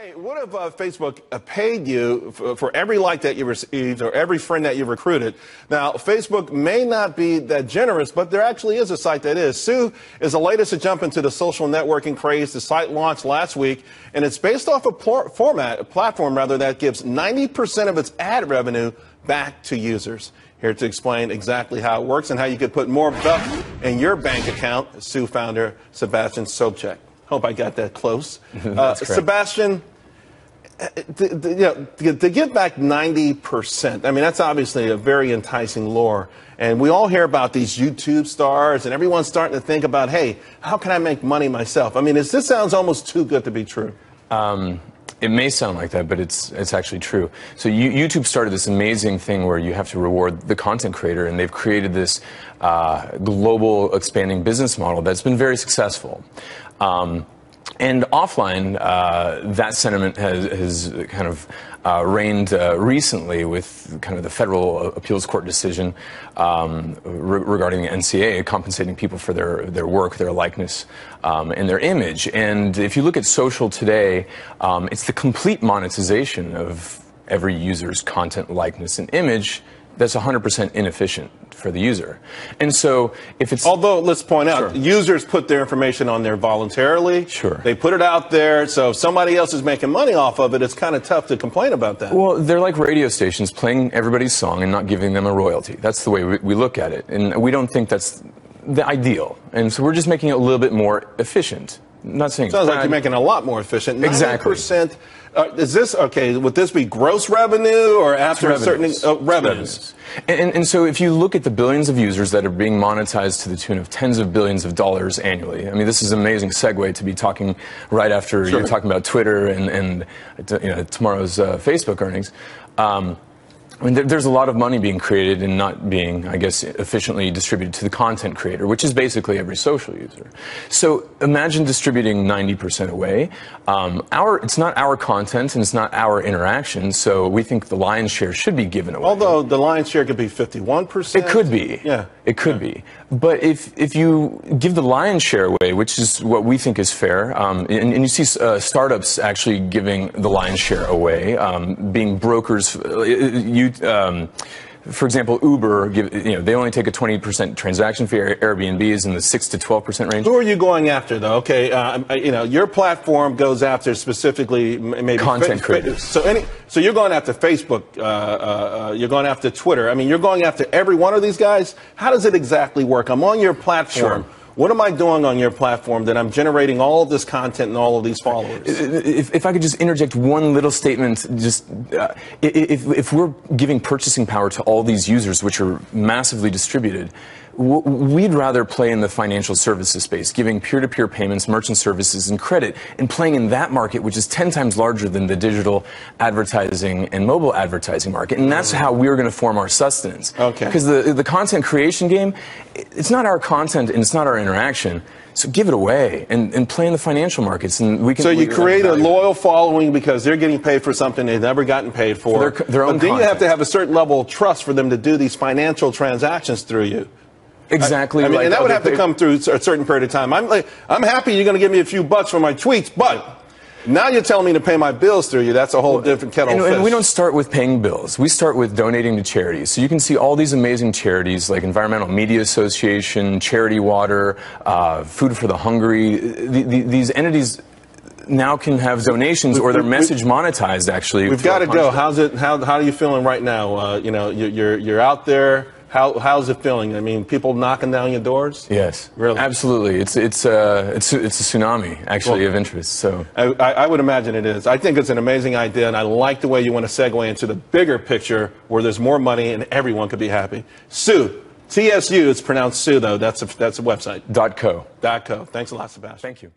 Hey, what if Facebook paid you for every like that you received or every friend that you recruited? Now, Facebook may not be that generous, but there actually is a site that is. Sue is the latest to jump into the social networking craze. The site launched last week, and it's based off a platform that gives 90% of its ad revenue back to users. Here to explain exactly how it works and how you could put more buck in your bank account, Sue founder Sebastian Sobchak. Hope I got that close. Sebastian, to give back 90%, I mean, that's obviously a very enticing lure. And we all hear about these YouTube stars, and everyone's starting to think about, hey, how can I make money myself? I mean, this sounds almost too good to be true. It may sound like that, but it's actually true. So YouTube started this amazing thing where you have to reward the content creator, and they've created this global expanding business model that's been very successful. And offline, that sentiment has kind of reigned recently with kind of the federal appeals court decision regarding the NCA compensating people for their work, their likeness, and their image. And if you look at social today, it's the complete monetization of every user's content, likeness, and image that's 100% inefficient for the user. And so if it's... Although, let's point out, users put their information on there voluntarily. Sure. They put it out there, so if somebody else is making money off of it, it's kind of tough to complain about that. Well, they're like radio stations playing everybody's song and not giving them a royalty. That's the way we look at it. And we don't think that's the ideal. And so we're just making it a little bit more efficient. I'm not saying... Sounds like you're making it a lot more efficient. 90%, exactly. Is this, okay, would this be gross revenue or after a certain... revenues. And so if you look at the billions of users that are being monetized to the tune of tens of billions of dollars annually, I mean, this is an amazing segue to be talking right after you're talking about Twitter and tomorrow's Facebook earnings. I mean, there's a lot of money being created and not being, I guess, efficiently distributed to the content creator, which is basically every social user. So imagine distributing 90% away. It's not our content and it's not our interaction, so we think the lion's share should be given away. Although the lion's share could be 51%. It could be. Yeah. It could be. But if you give the lion's share away, which is what we think is fair, and you see startups actually giving the lion's share away, being brokers, for example, Uber, they only take a 20% transaction fee. Airbnb is in the 6 to 12% range. Who are you going after, though? Okay, your platform goes after specifically maybe content creators. So you're going after Facebook. You're going after Twitter. I mean, you're going after every one of these guys. How does it exactly work? I'm on your platform. Sure. What am I doing on your platform that I'm generating all of this content and all of these followers? If I could just interject one little statement, just if we're giving purchasing power to all these users, which are massively distributed, we'd rather play in the financial services space, giving peer-to-peer payments, merchant services, and credit, and playing in that market, which is 10 times larger than the digital advertising and mobile advertising market. And that's how we're going to form our sustenance. Okay. Because the content creation game, it's not our content and it's not our interaction. So give it away and play in the financial markets, and we can. So you create a loyal following because they're getting paid for something they've never gotten paid for. Their own but then content. You have to have a certain level of trust for them to do these financial transactions through you. Exactly. I mean, and that would have to come through a certain period of time. I'm happy you're going to give me a few bucks for my tweets, but now you're telling me to pay my bills through you. That's a whole different kettle of fish. And we don't start with paying bills. We start with donating to charities. So you can see all these amazing charities like Environmental Media Association, Charity Water, Food for the Hungry. These entities now can have donations or their message monetized. Actually, we've got to go. How are you feeling right now? You're out there. How's it feeling? I mean, people knocking down your doors? Yes, really, absolutely. It's a tsunami actually of interest. So I would imagine it is. I think it's an amazing idea, and I like the way you want to segue into the bigger picture where there's more money and everyone could be happy. Sue, TSU. It's pronounced Sue though. That's a website. .co. .co. Thanks a lot, Sebastian. Thank you.